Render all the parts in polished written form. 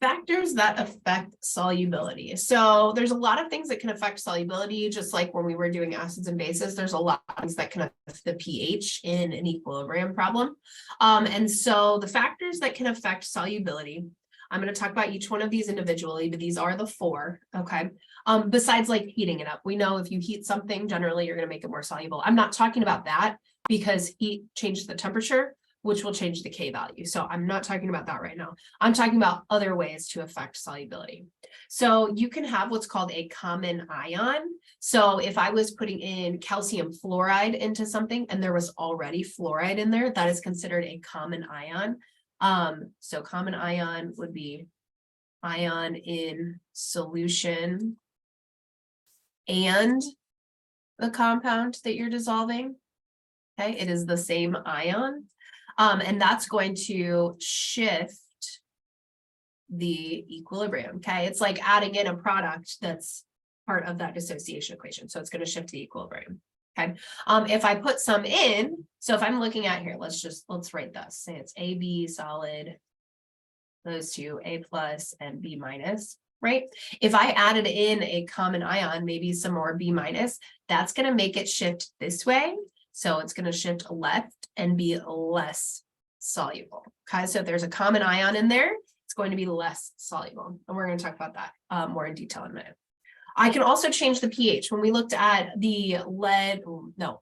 Factors that affect solubility. So there's a lot of things that can affect solubility, just like when we were doing acids and bases, there's a lot of things that can affect the pH in an equilibrium problem. And so the factors that can affect solubility, I'm going to talk about each one of these individually, but these are the four, okay? Besides like heating it up, we know if you heat something, generally you're going to make it more soluble. I'm not talking about that because heat changes the temperature, which will change the K value. So I'm not talking about that right now. I'm talking about other ways to affect solubility. So you can have what's called a common ion. So if I was putting in calcium fluoride into something and there was already fluoride in there, that is considered a common ion. So common ion would be ion in solution and the compound that you're dissolving. Okay, it is the same ion. And that's going to shift the equilibrium, okay? It's like adding in a product that's part of that dissociation equation. So it's going to shift the equilibrium, okay? If I put some in, so if I'm looking at here, let's write this. Say it's AB solid, those two, A plus and B minus, right? If I added in a common ion, maybe some more B minus, that's going to make it shift this way. So it's going to shift left and be less soluble. Okay, so if there's a common ion in there, it's going to be less soluble. And we're going to talk about that more in detail in a minute. I can also change the pH. When we looked at the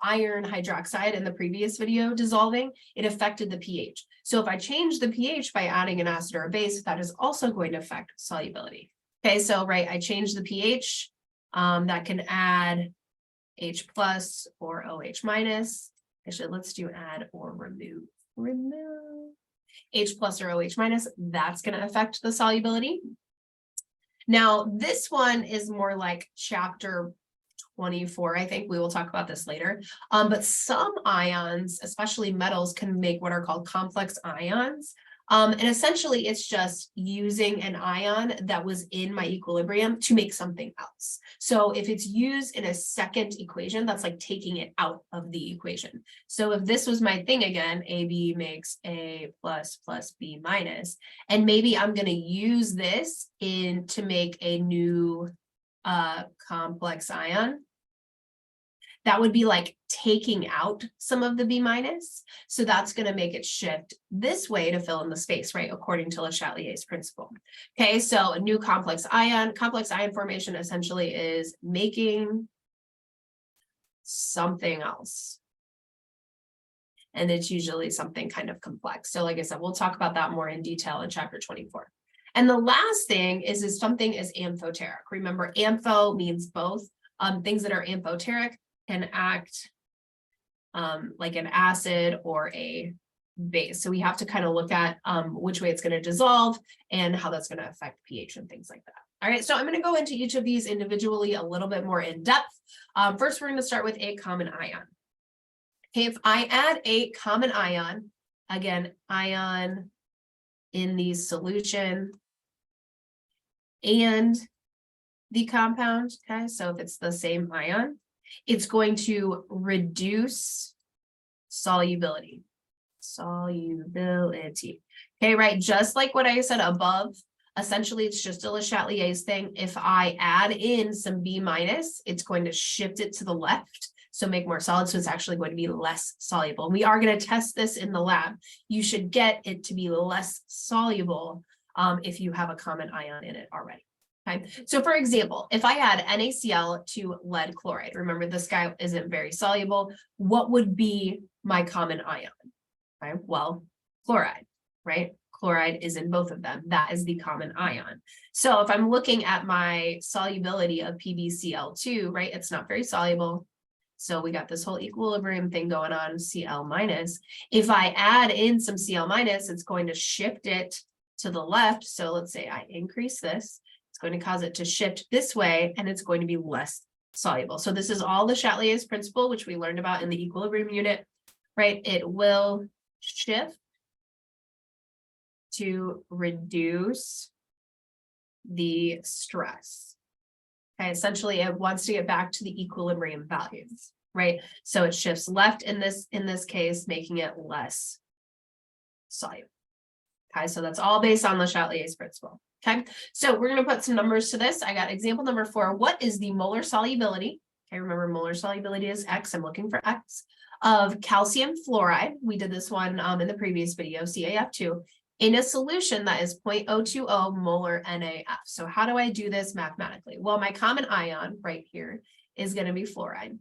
iron hydroxide in the previous video dissolving, it affected the pH. So if I change the pH by adding an acid or a base, that is also going to affect solubility. Okay, so right, I change the pH. That can add H plus or OH minus. Actually, let's do add or remove. H plus or OH minus, that's going to affect the solubility. Now, this one is more like chapter 24. I think we will talk about this later. But some ions, especially metals, can make what are called complex ions. And essentially, it's just using an ion that was in my equilibrium to make something else. So if it's used in a second equation, that's like taking it out of the equation. So if this was my thing again, AB makes A plus B minus, and maybe I'm going to use this to make a new complex ion. That would be like taking out some of the B minus. So that's going to make it shift this way to fill in the space, right? According to Le Chatelier's principle. Okay, so a new complex ion formation essentially is making something else. And it's usually something kind of complex. So like I said, we'll talk about that more in detail in chapter 24. And the last thing is something is amphoteric. Remember, ampho means both. Things that are amphoteric can act like an acid or a base. So we have to kind of look at which way it's going to dissolve and how that's going to affect pH and things like that. All right, so I'm going to go into each of these individually a little bit more in depth. First, we're going to start with a common ion. Okay, if I add a common ion, again, ion in the solution and the compound, okay, so if it's the same ion, it's going to reduce solubility. Okay, right, just like what I said above, essentially it's just a Le Chatelier's thing. If I add in some B minus, it's going to shift it to the left, so make more solid, so it's actually going to be less soluble. And we are going to test this in the lab. You should get it to be less soluble if you have a common ion in it already. Okay, so for example, if I add NaCl to lead chloride, remember this guy isn't very soluble, what would be my common ion? Okay, well, chloride, right? Chloride is in both of them. That is the common ion. So if I'm looking at my solubility of PbCl2, right, it's not very soluble. So we got this whole equilibrium thing going on, Cl minus. If I add in some Cl minus, it's going to shift it to the left. So let's say I increase this. It's going to cause it to shift this way, and it's going to be less soluble. So this is all the Chatelier's principle, which we learned about in the equilibrium unit, right? It will shift to reduce the stress. Okay, essentially, it wants to get back to the equilibrium values, right? So it shifts left in this case, making it less soluble. Okay, so that's all based on the Chatelier's principle. Okay, so we're going to put some numbers to this. I got example number 4. What is the molar solubility? Okay, remember molar solubility is X. I'm looking for X of calcium fluoride. We did this one in the previous video, CaF2, in a solution that is 0.020 molar NaF. So how do I do this mathematically? Well, my common ion right here is going to be fluoride.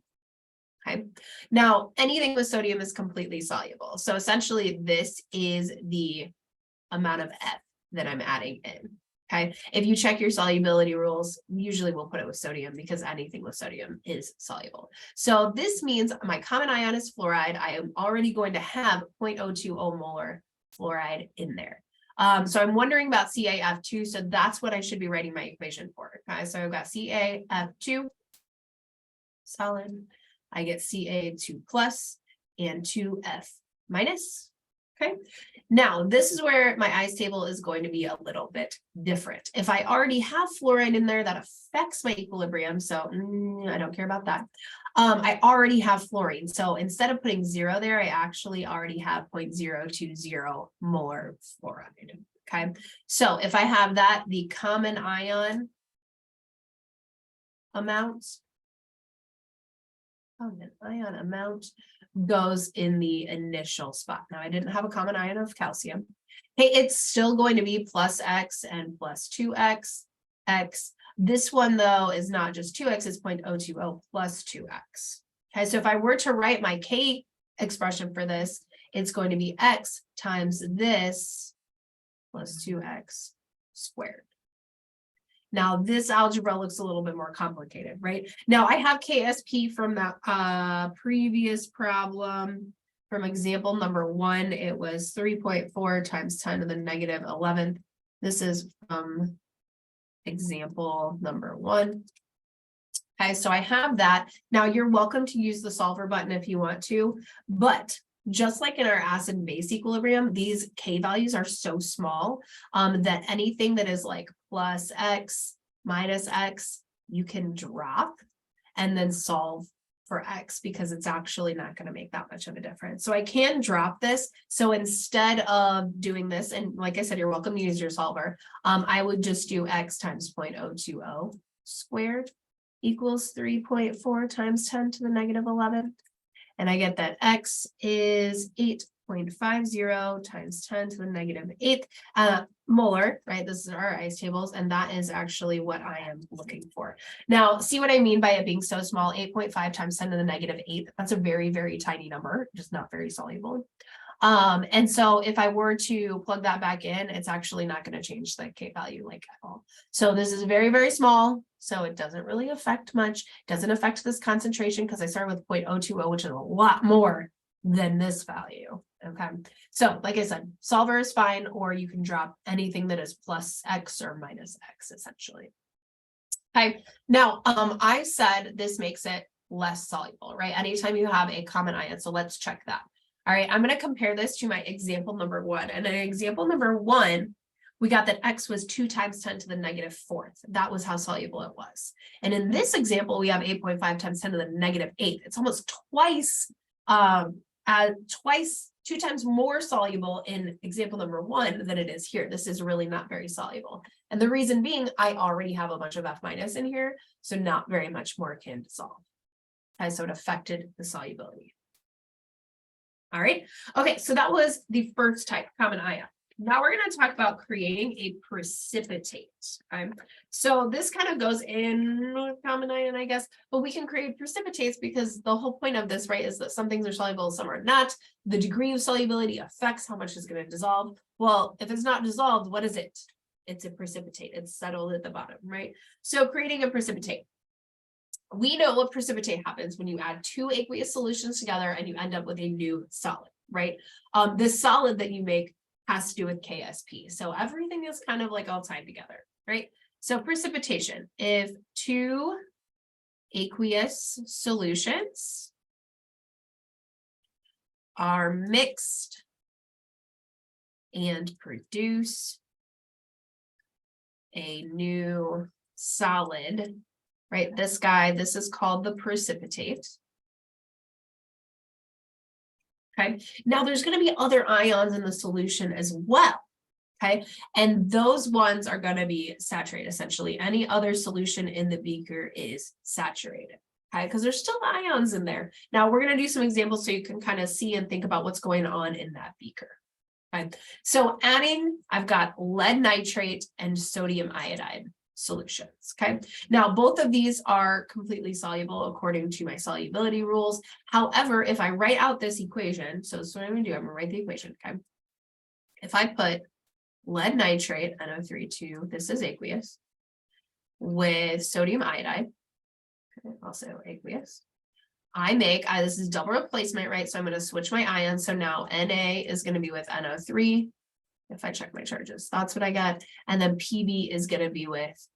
Okay, now anything with sodium is completely soluble. So essentially this is the amount of F that I'm adding in. Okay, if you check your solubility rules, usually we'll put it with sodium because anything with sodium is soluble. So this means my common ion is fluoride. I am already going to have 0.020 molar fluoride in there. So I'm wondering about CaF2. So that's what I should be writing my equation for. Okay, so I've got CaF2 solid. I get Ca2 plus and 2F minus. Okay, now this is where my ice table is going to be a little bit different. If I already have fluoride in there, that affects my equilibrium. So I don't care about that. I already have fluorine. So instead of putting 0 there, I actually already have 0.020 molar fluoride. Okay, so if I have that, the common ion amount goes in the initial spot. Now I didn't have a common ion of calcium. Hey, it's still going to be plus X and plus 2X. X. This one though is not just 2X, it's 0.020 plus 2X. Okay, so if I were to write my K expression for this, it's going to be X times this plus 2X squared. Now this algebra looks a little bit more complicated, right? Now I have KSP from that previous problem from example number 1. It was 3.4 times 10 to the negative 11th. This is from example number 1. Okay, so I have that. Now you're welcome to use the solver button if you want to, but just like in our acid and base equilibrium, these K values are so small that anything that is like plus X minus X, you can drop and then solve for X because it's actually not going to make that much of a difference. So I can drop this. So instead of doing this, and like I said, you're welcome to use your solver, I would just do X times 0.020 squared equals 3.4 times 10 to the negative 11th. And I get that X is 8.50 times 10 to the negative 8th molar, right? This is our ice tables, and that is actually what I am looking for. Now, see what I mean by it being so small, 8.5 times 10 to the negative 8th. That's a very, very tiny number, just not very soluble. And so if I were to plug that back in, it's actually not going to change the K value like at all. So this is very, very small. So it doesn't really affect much. Doesn't affect this concentration because I started with 0.020, which is a lot more than this value. Okay. So like I said, solver is fine, or you can drop anything that is plus X or minus X essentially. Okay. Now, I said this makes it less soluble, right? Anytime you have a common ion. So let's check that. All right, I'm going to compare this to my example number 1. And in example number 1, we got that X was 2 times 10 to the negative 4th. That was how soluble it was. And in this example, we have 8.5 times 10 to the negative 8th. It's almost twice, 2 times more soluble in example number 1 than it is here. This is really not very soluble. And the reason being, I already have a bunch of F minus in here, so not very much more can dissolve. Okay, so it affected the solubility. All right. Okay, so that was the first type, common ion. Now we're going to talk about creating a precipitate. Okay? So this kind of goes in with common ion, I guess, but we can create precipitates because the whole point of this, right, is that some things are soluble, some are not. The degree of solubility affects how much is going to dissolve. Well, if it's not dissolved, what is it? It's a precipitate. It's settled at the bottom, right? So creating a precipitate. We know what precipitate happens when you add 2 aqueous solutions together and you end up with a new solid, right? This solid that you make has to do with KSP. So everything is kind of like all tied together, right? So precipitation, if 2 aqueous solutions are mixed and produce a new solid, right? This guy, this is called the precipitate. Okay, now there's going to be other ions in the solution as well. Okay, and those ones are going to be saturated. Essentially, any other solution in the beaker is saturated. Okay, because there's still ions in there. Now we're going to do some examples so you can kind of see and think about what's going on in that beaker. Okay, so adding, I've got lead nitrate and sodium iodide solutions. Okay, now both of these are completely soluble according to my solubility rules. However, if I write out this equation, so this is what I'm going to do. I'm going to write the equation. Okay, if I put lead nitrate, NO3, this is aqueous, with sodium iodide, okay, also aqueous. I make, this is double replacement, right? So I'm going to switch my ions. So now Na is going to be with NO3. If I check my charges, that's what I got. And then Pb is going to be with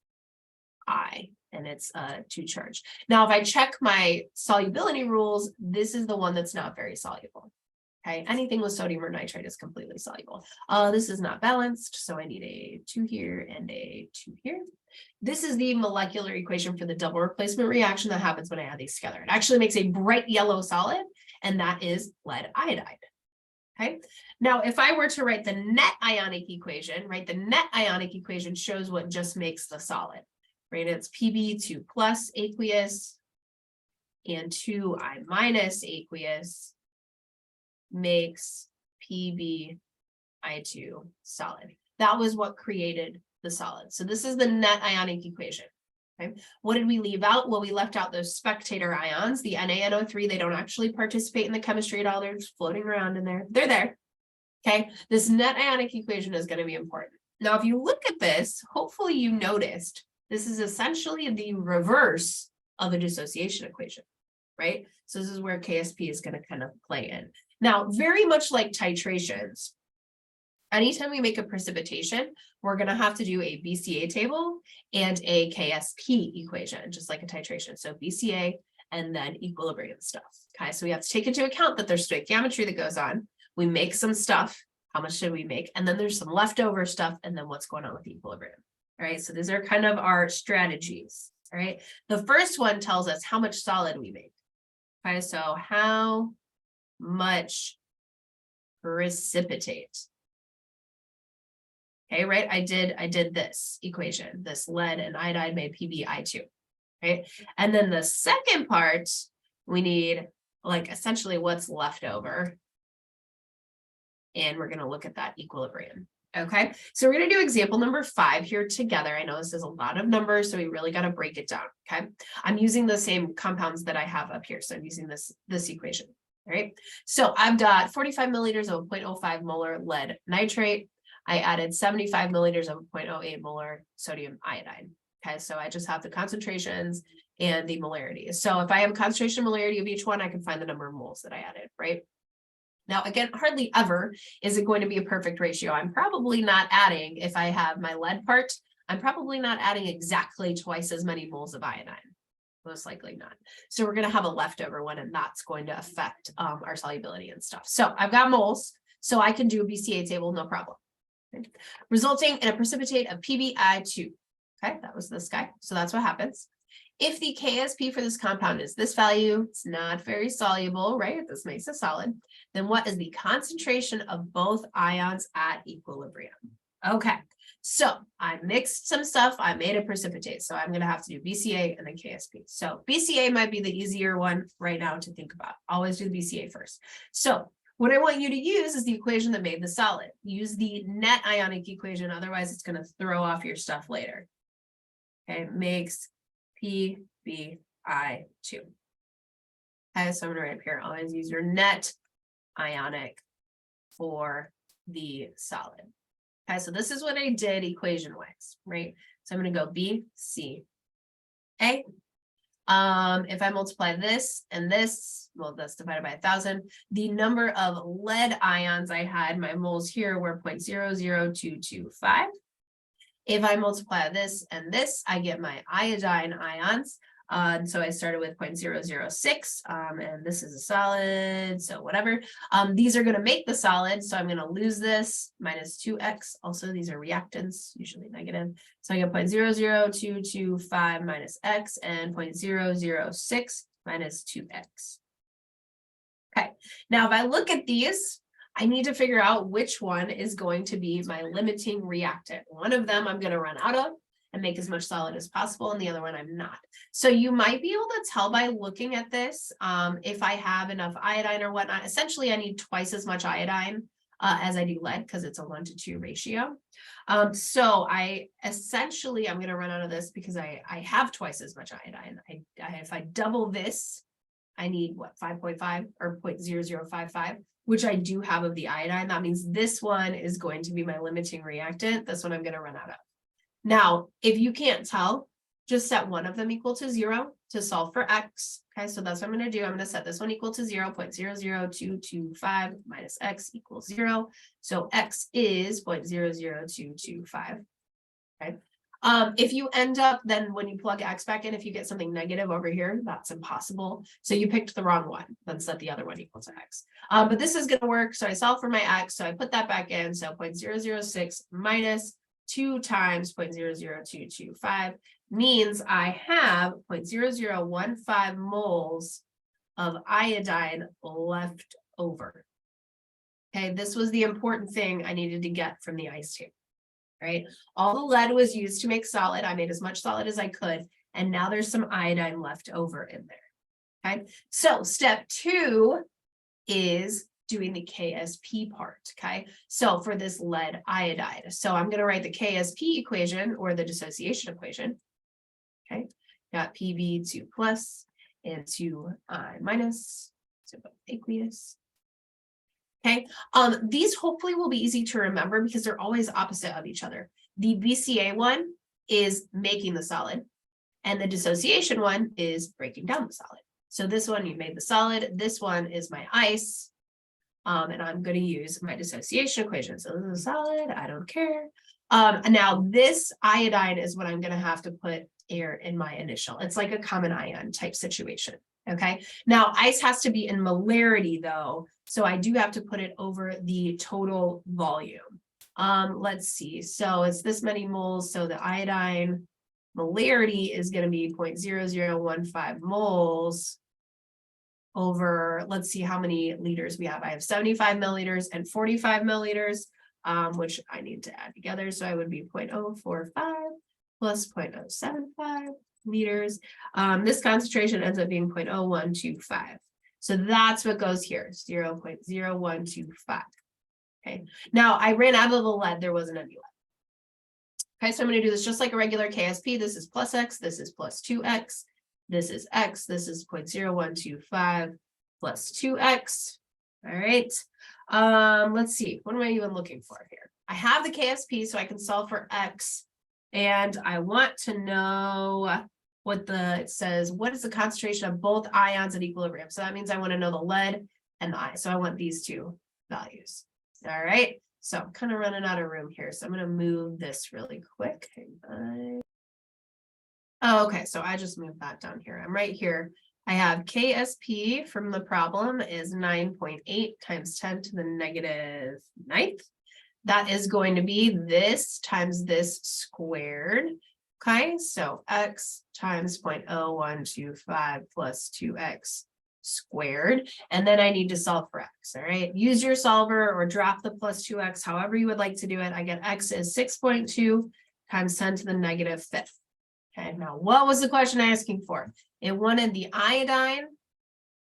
I, and it's 2 charge. Now, if I check my solubility rules, this is the one that's not very soluble. Okay, anything with sodium or nitrate is completely soluble. This is not balanced, so I need a 2 here and a 2 here. This is the molecular equation for the double replacement reaction that happens when I add these together. It actually makes a bright yellow solid, and that is lead iodide. Okay, now if I were to write the net ionic equation, right, the net ionic equation shows what just makes the solid, right? It's Pb2 plus aqueous and 2I minus aqueous makes PbI2 solid. That was what created the solid. So this is the net ionic equation. Okay. What did we leave out? Well, we left out those spectator ions, the NaNO3. They don't actually participate in the chemistry at all. They're just floating around in there. They're there. Okay. This net ionic equation is going to be important. Now, if you look at this, hopefully you noticed this is essentially the reverse of a dissociation equation, right? So this is where KSP is going to kind of play in. Now, very much like titrations, anytime we make a precipitation, we're going to have to do a BCA table and a KSP equation, just like a titration. So BCA and then equilibrium stuff. Okay, so we have to take into account that there's stoichiometry that goes on. We make some stuff. How much should we make? And then there's some leftover stuff, and then what's going on with the equilibrium. All right, so these are kind of our strategies. All right, the first one tells us how much solid we make. Okay, so how much precipitate. Okay, right? I did this equation, this lead and iodide made PbI2, right? And then the second part, we need like essentially what's left over. And we're going to look at that equilibrium. Okay, so we're going to do example number 5 here together. I know this is a lot of numbers, so we really got to break it down. Okay, I'm using the same compounds that I have up here. So I'm using this equation. All right, so I've got 45 milliliters of 0.05 molar lead nitrate. I added 75 milliliters of 0.08 molar sodium iodide. Okay, so I just have the concentrations and the molarity. So if I have concentration molarity of each one, I can find the number of moles that I added, right? Now, again, hardly ever is it going to be a perfect ratio. I'm probably not adding, if I have my lead part, I'm probably not adding exactly twice as many moles of iodine. Most likely not. So we're going to have a leftover one, and that's going to affect our solubility and stuff. So I've got moles, so I can do a BCA table, no problem. Okay. Resulting in a precipitate of PbI2. Okay, that was this guy. So that's what happens. If the KSP for this compound is this value, it's not very soluble, right? This makes it solid. Then what is the concentration of both ions at equilibrium? Okay, so I mixed some stuff. I made a precipitate. So I'm going to have to do BCA and then KSP. So BCA might be the easier one right now to think about. Always do the BCA first. So what I want you to use is the equation that made the solid. Use the net ionic equation. Otherwise, it's going to throw off your stuff later. Okay, makes PbI2. Okay, so I'm going to write up here. Always use your net ionic for the solid. Okay, so this is what I did equation-wise, right? So I'm going to go B, C, A. If I multiply this and this, well, that's divided by 1,000. The number of lead ions I had, my moles here were 0.00225. If I multiply this and this, I get my iodine ions. So I started with 0.006, and this is a solid, so whatever. These are going to make the solid, so I'm going to lose this, minus 2x. Also, these are reactants, usually negative. So I get 0.00225 minus x and 0.006 minus 2x. Okay, now if I look at these, I need to figure out which one is going to be my limiting reactant. One of them I'm going to run out of and make as much solid as possible, and the other one I'm not. So you might be able to tell by looking at this if I have enough iodine or whatnot. Essentially, I need twice as much iodine as I do lead because it's a 1-to-2 ratio. So I'm going to run out of this because I have twice as much iodine. If I double this, I need what, 5.5 or 0.0055, which I do have of the iodine. That means this one is going to be my limiting reactant. This one I'm going to run out of. Now, if you can't tell, just set one of them equal to 0 to solve for x. Okay, so that's what I'm going to do. I'm going to set this one equal to 0.00225 minus x equals 0. So x is 0.00225. Okay. If you end up then when you plug x back in, if you get something negative over here, that's impossible. So you picked the wrong one, then set the other one equal to x. But this is going to work. So I solve for my x. So I put that back in. So 0.006 minus 2 times 0.00225 means I have 0.0015 moles of iodine left over. Okay, this was the important thing I needed to get from the ice table. Right, all the lead was used to make solid. I made as much solid as I could, and now there's some iodine left over in there. Okay, so step 2 is doing the KSP part. Okay, so for this lead iodide, so I'm going to write the KSP equation or the dissociation equation. Okay, got Pb2 plus and 2I minus, so aqueous. Okay, these hopefully will be easy to remember because they're always opposite of each other. The BCA one is making the solid, and the dissociation one is breaking down the solid. So this one, you made the solid. This one is my ice, and I'm going to use my dissociation equation. So this is a solid. I don't care. Now this iodine is what I'm going to have to put air in my initial. It's like a common ion type situation. Okay, now ice has to be in molarity though, so I do have to put it over the total volume. Let's see, so it's this many moles, so the iodine molarity is going to be 0.0015 moles over, let's see how many liters we have. I have 75 milliliters and 45 milliliters, which I need to add together, so I would be 0.045 plus 0.075 liters. This concentration ends up being 0.0125. So that's what goes here, 0.0125. Okay, now I ran out of the lead, there wasn't any lead. Okay, so I'm going to do this just like a regular KSP. This is plus x, this is plus 2x, this is x, this is 0.0125 plus 2x. All right, let's see, what am I even looking for here? I have the KSP, so I can solve for x. And I want to know what it says, what is the concentration of both ions at equilibrium? So that means I want to know the lead and the I. So I want these two values. All right. So I'm kind of running out of room here. So I'm going to move this really quick. Oh, okay. So I just moved that down here. I'm right here. I have KSP from the problem is 9.8 times 10 to the negative 9th. That is going to be this times this squared. Okay, so x times 0.0125 plus 2x squared. And then I need to solve for x, all right? Use your solver or drop the plus 2x, however you would like to do it. I get x is 6.2 times 10 to the negative 5th. Okay, now what was the question asking for? It wanted the iodine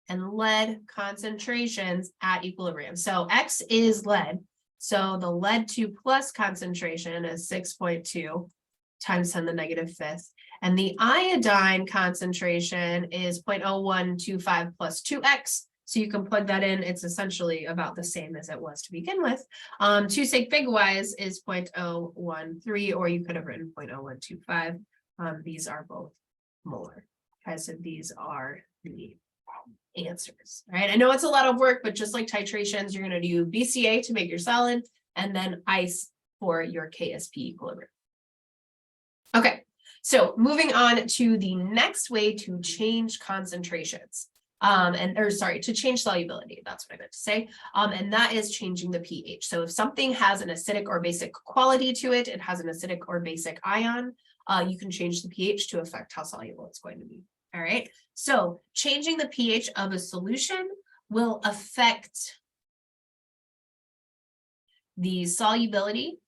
and lead concentrations at equilibrium. So x is lead. So the lead 2 plus concentration is 6.2 times 10 to the negative 5th. And the iodine concentration is 0.0125 plus 2x. So you can plug that in. It's essentially about the same as it was to begin with. 2 sig fig wise is 0.013, or you could have written 0.0125. These are both molar. Okay, so these are the answers. All right, I know it's a lot of work, but just like titrations, you're going to do BCA to make your solid and then ice for your KSP equilibrium. Okay, so moving on to the next way to change concentrations, to change solubility. That's what I meant to say. And that is changing the pH. So if something has an acidic or basic quality to it, it has an acidic or basic ion, you can change the pH to affect how soluble it's going to be. All right, so changing the pH of a solution will affect the solubility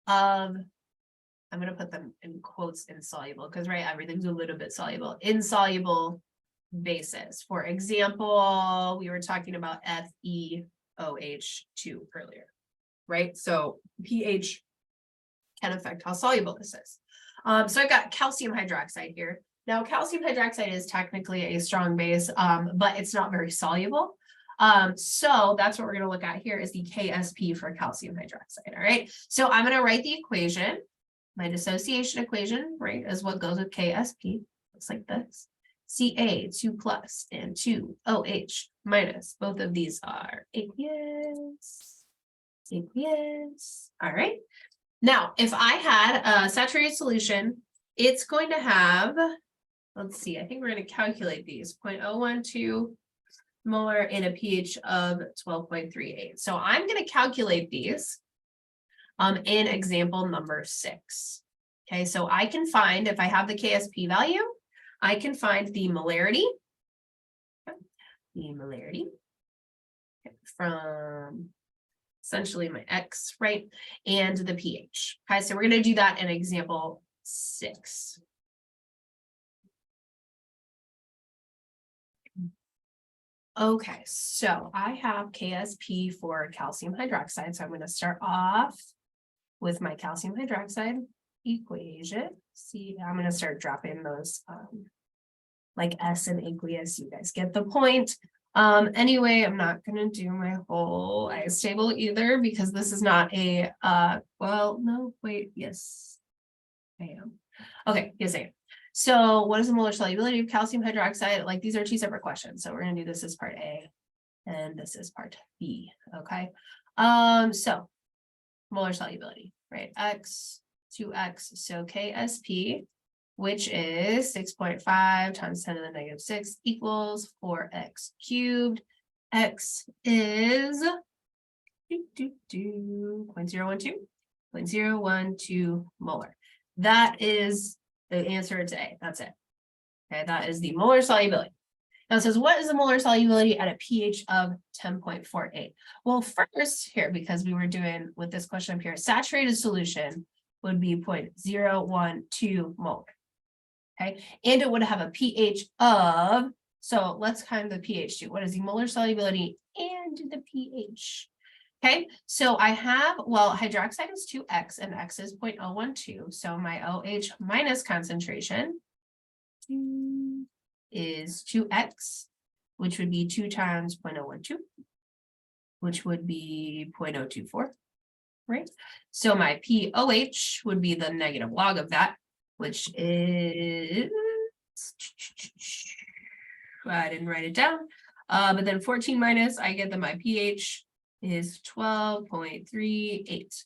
of, I'm going to put them in quotes, insoluble, because right, everything's a little bit soluble, insoluble bases. For example, we were talking about FeOH2 earlier, right? So pH can affect how soluble this is. So I've got calcium hydroxide here. Now, calcium hydroxide is technically a strong base, but it's not very soluble. So that's what we're going to look at here is the KSP for calcium hydroxide. All right. So I'm going to write the equation. My dissociation equation, right, is what goes with KSP. Looks like this. Ca2 plus and 2OH minus. Both of these are aqueous. Aqueous. All right. Now, if I had a saturated solution, it's going to have, let's see, I think we're going to calculate these, 0.012 molar in a pH of 12.38. So I'm going to calculate these in example number 6. Okay, so I can find, if I have the KSP value, I can find the molarity, from essentially my X, right? And the pH. Okay, so we're going to do that in example 6. Okay, so I have KSP for calcium hydroxide. So I'm going to start off with my calcium hydroxide equation. See, I'm going to start dropping those like S and aqueous. You guys get the point. Anyway, I'm not going to do my whole ice table either because this is not a, well, no, wait, yes, I am. Okay, yes, I am. So what is the molar solubility of calcium hydroxide? Like these are 2 separate questions. So we're going to do this as part A and this is part B. Okay. So molar solubility, right? X, 2X. So KSP, which is 6.5 times 10 to the negative 6 equals 4x cubed. X is 0.012 molar. That is the answer to A. That's it. Okay, that is the molar solubility. Now it says, what is the molar solubility at a pH of 10.48? Well, first here, because we were doing with this question up here, saturated solution would be 0.012 molar. Okay, and it would have a pH of, so let's kind the pH too. What is the molar solubility and the pH? Okay, so I have, well, hydroxide is 2X and X is 0.012. So my OH minus concentration is 2X, which would be 2 times 0.012, which would be 0.024, right? So my POH would be the negative log of that, which is, I didn't write it down, but then 14 minus, I get that my pH is 12.38.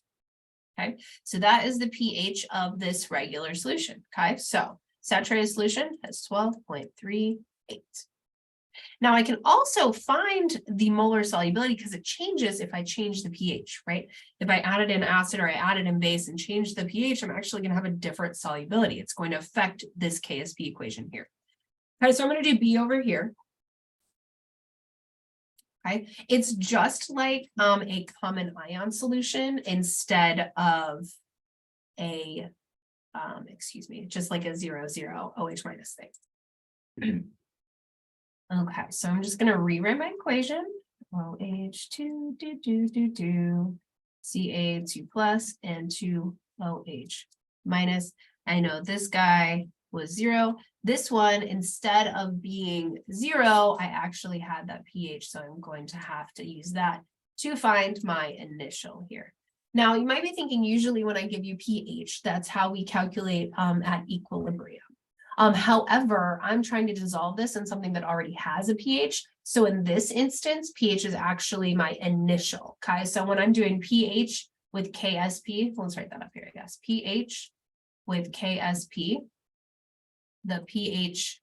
Okay, so that is the pH of this regular solution. Okay, so saturated solution has 12.38. Now I can also find the molar solubility because it changes if I change the pH, right? If I added in acid or I added in base and change the pH, I'm actually going to have a different solubility. It's going to affect this KSP equation here. Okay, so I'm going to do B over here. Okay, it's just like a common ion solution instead of a, excuse me, just like a 0,0 OH minus thing. Okay, so I'm just going to rewrite my equation. OH2 Ca2 plus and 2OH minus. I know this guy was 0. This one, instead of being 0, I actually had that pH, so I'm going to have to use that to find my initial here. Now, you might be thinking usually when I give you pH, that's how we calculate at equilibrium. However, I'm trying to dissolve this in something that already has a pH. So in this instance, pH is actually my initial. Okay, so when I'm doing pH with KSP, let's write that up here, I guess. pH with KSP, the pH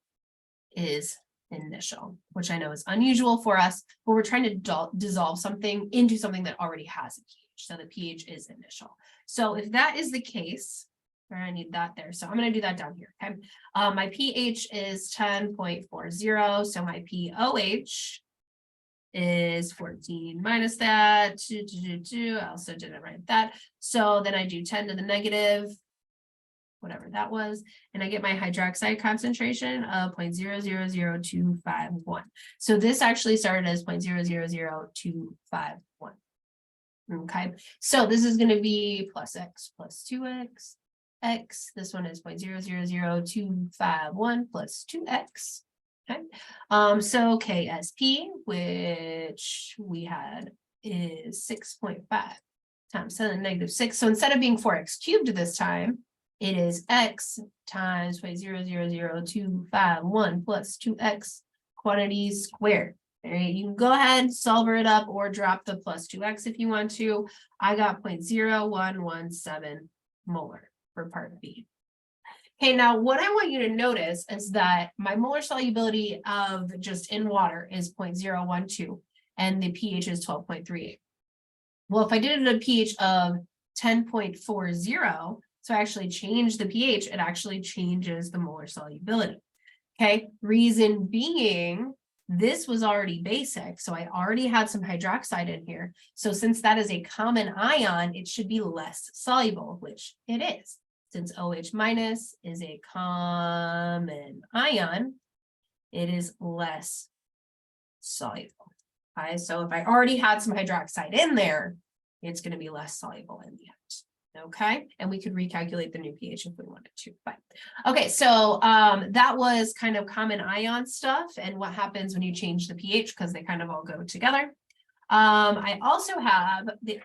is initial, which I know is unusual for us, but we're trying to dissolve something into something that already has a pH. So the pH is initial. So if that is the case, I need that there. So I'm going to do that down here. Okay. My pH is 10.40. So my POH is 14 minus that. I also didn't write that. So then I do 10 to the negative, whatever that was, and I get my hydroxide concentration of 0.000251. So this actually started as 0.000251. Okay, so this is going to be plus x plus 2x, x. This one is 0.000251 plus 2x. Okay, so KSP, which we had, is 6.5 times 10 to the negative 6. So instead of being 4x cubed this time, it is x times 0.000251 plus 2x quantity squared. All right, you can go ahead, solve it up, or drop the plus 2x if you want to. I got 0.0117 molar for part B. Okay, now what I want you to notice is that my molar solubility of just in water is 0.012 and the pH is 12.38. Well, if I did it at a pH of 10.40, so I actually change the pH, it actually changes the molar solubility. Okay, reason being, this was already basic, so I already had some hydroxide in here. So since that is a common ion, it should be less soluble, which it is. Since OH minus is a common ion, it is less soluble. Okay, so if I already had some hydroxide in there, it's going to be less soluble in the end. Okay, and we could recalculate the new pH if we wanted to. But okay, so that was kind of common ion stuff and what happens when you change the pH, because they kind of all go together. I also have the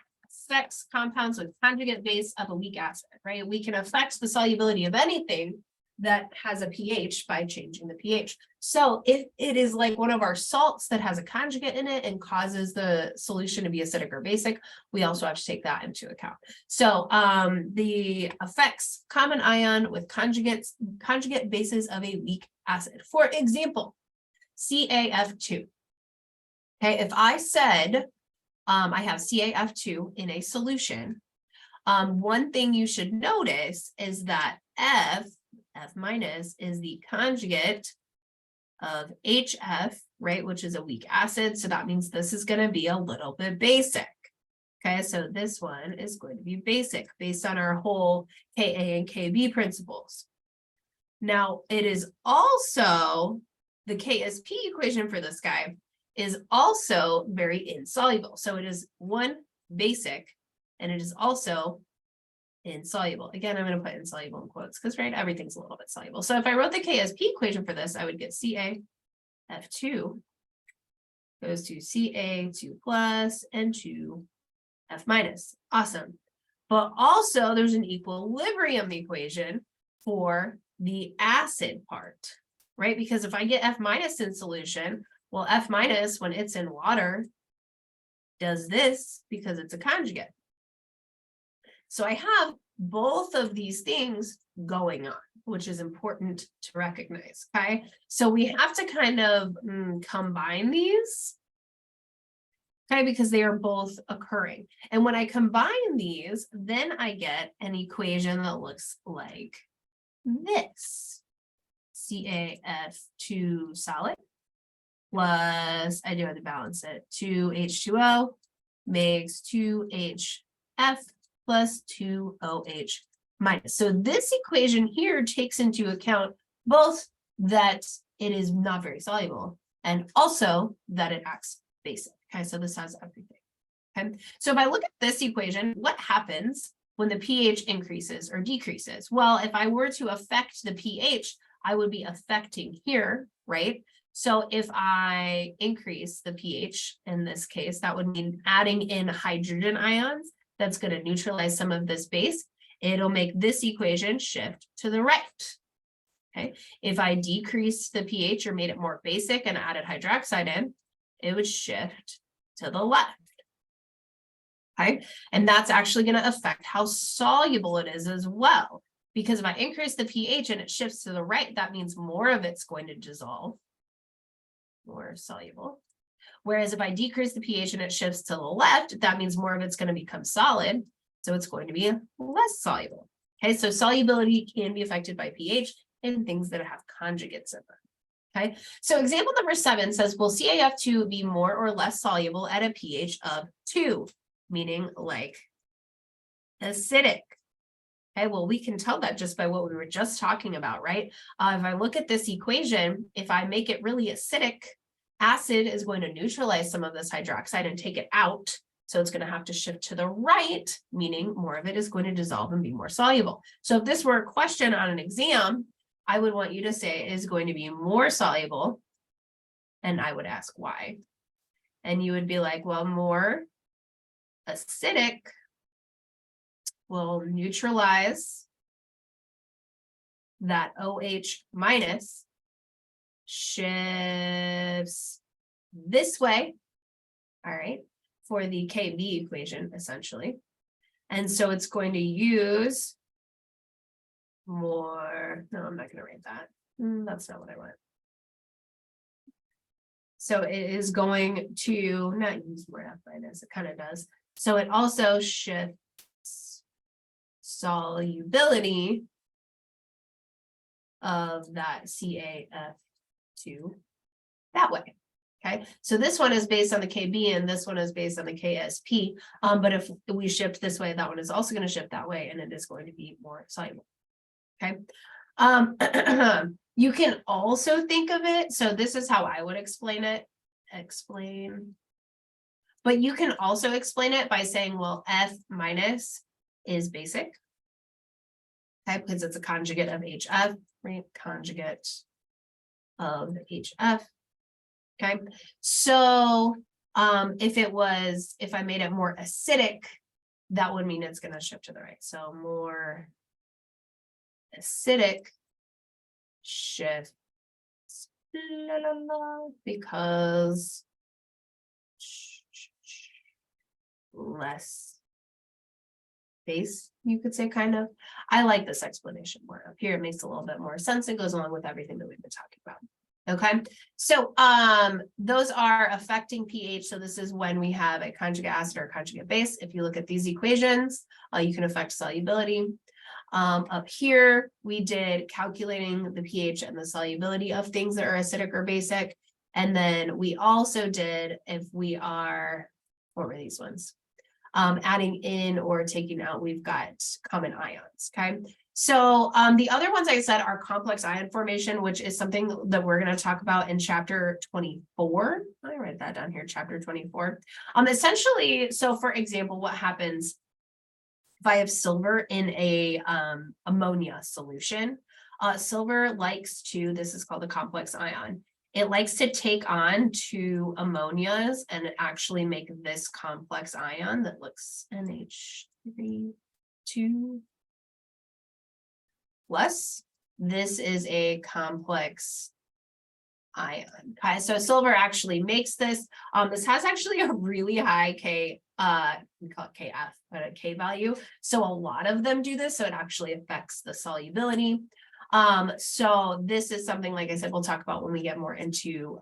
affects compounds with conjugate base of a weak acid, right? We can affect the solubility of anything that has a pH by changing the pH. So if it is like one of our salts that has a conjugate in it and causes the solution to be acidic or basic, we also have to take that into account. So the affects common ion with conjugate bases of a weak acid. For example, CaF2. Okay, if I said I have CaF2 in a solution, one thing you should notice is that F minus is the conjugate of HF, right, which is a weak acid. So that means this is going to be a little bit basic. Okay, so this one is going to be basic based on our whole Ka and Kb principles. Now, it is also the KSP equation for this guy is also very insoluble. So it is one basic and it is also insoluble. Again, I'm going to put insoluble in quotes because, right, everything's a little bit soluble. So if I wrote the KSP equation for this, I would get CaF2 goes to Ca2 plus and 2 F minus. Awesome. But also there's an equilibrium equation for the acid part, right? Because if I get F minus in solution, well, F minus when it's in water does this because it's a conjugate. So I have both of these things going on, which is important to recognize, okay? So we have to kind of combine these, okay, because they are both occurring. And when I combine these, then I get an equation that looks like this. CaF2 solid plus, I do have to balance it, 2H2O makes 2HF plus 2OH minus. So this equation here takes into account both that it is not very soluble and also that it acts basic. Okay, so this has everything. Okay, so if I look at this equation, what happens when the pH increases or decreases? Well, if I were to affect the pH, I would be affecting here, right? So if I increase the pH in this case, that would mean adding in hydrogen ions. That's going to neutralize some of this base. It'll make this equation shift to the right. Okay, if I decrease the pH or made it more basic and added hydroxide in, it would shift to the left. Okay, and that's actually going to affect how soluble it is as well. Because if I increase the pH and it shifts to the right, that means more of it's going to dissolve, more soluble. Whereas if I decrease the pH and it shifts to the left, that means more of it's going to become solid. So it's going to be less soluble. Okay, so solubility can be affected by pH in things that have conjugates in them. Okay, so example number 7 says, will CaF2 be more or less soluble at a pH of 2, meaning like acidic? Okay, well, we can tell that just by what we were just talking about, right? If I look at this equation, if I make it really acidic, acid is going to neutralize some of this hydroxide and take it out. So it's going to have to shift to the right, meaning more of it is going to dissolve and be more soluble. So if this were a question on an exam, I would want you to say it is going to be more soluble. And I would ask why. And you would be like, well, more acidic will neutralize that OH minus, shifts this way, all right, for the KB equation, essentially. And so it's going to use more, no, I'm not going to write that. That's not what I want. So it is going to not use more F minus, it kind of does. So it also shifts solubility of that CaF2 that way. Okay, so this one is based on the KB and this one is based on the KSP. But if we shift this way, that one is also going to shift that way and it is going to be more soluble. Okay. You can also think of it. So this is how I would explain it. But you can also explain it by saying, well, F minus is basic. Okay, because it's a conjugate of HF, right? Conjugate of HF. Okay, so if I made it more acidic, that would mean it's going to shift to the right. So more acidic shifts because less base, you could say, kind of. I like this explanation more. Up here, it makes a little bit more sense. It goes along with everything that we've been talking about. Okay, so those are affecting pH. So this is when we have a conjugate acid or conjugate base. If you look at these equations, you can affect solubility. Up here, we did calculating the pH and the solubility of things that are acidic or basic. And then we also did, if we are, what were these ones? Adding in or taking out, we've got common ions, okay? So the other ones I said are complex ion formation, which is something that we're going to talk about in chapter 24. I write that down here, chapter 24. Essentially, so for example, what happens if I have silver in a ammonia solution? Silver likes to, this is called a complex ion. It likes to take on two ammonias and actually make this complex ion that looks NH3 2 plus. This is a complex ion. Okay, so silver actually makes this. This has actually a really high K, we call it KF, but a K value. So a lot of them do this. So it actually affects the solubility. So this is something, like I said, we'll talk about when we get more into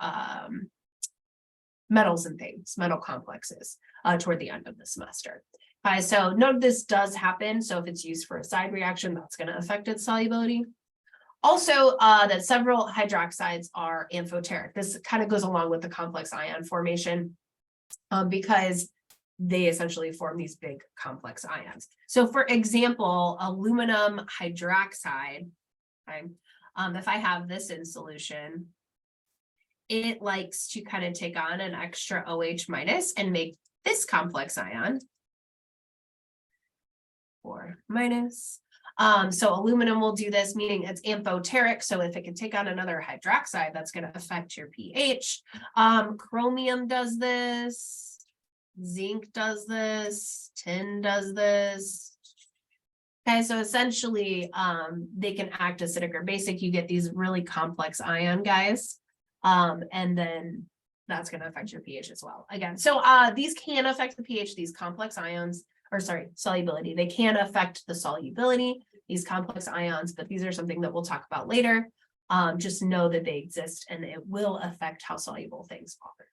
metals and things, metal complexes, toward the end of the semester. Okay, so note this does happen. So if it's used for a side reaction, that's going to affect its solubility. Also, that several hydroxides are amphoteric. This kind of goes along with the complex ion formation because they essentially form these big complex ions. So for example, aluminum hydroxide, okay, if I have this in solution, it likes to kind of take on an extra OH minus and make this complex ion, 4 minus. So aluminum will do this, meaning it's amphoteric. So if it can take on another hydroxide, that's going to affect your pH. Chromium does this, zinc does this, tin does this. Okay, so essentially, they can act acidic or basic. You get these really complex ion guys, and then that's going to affect your pH as well. Again, so these can affect the pH, these complex ions, or sorry, solubility. They can affect the solubility, these complex ions, but these are something that we'll talk about later. Just know that they exist and it will affect how soluble things are.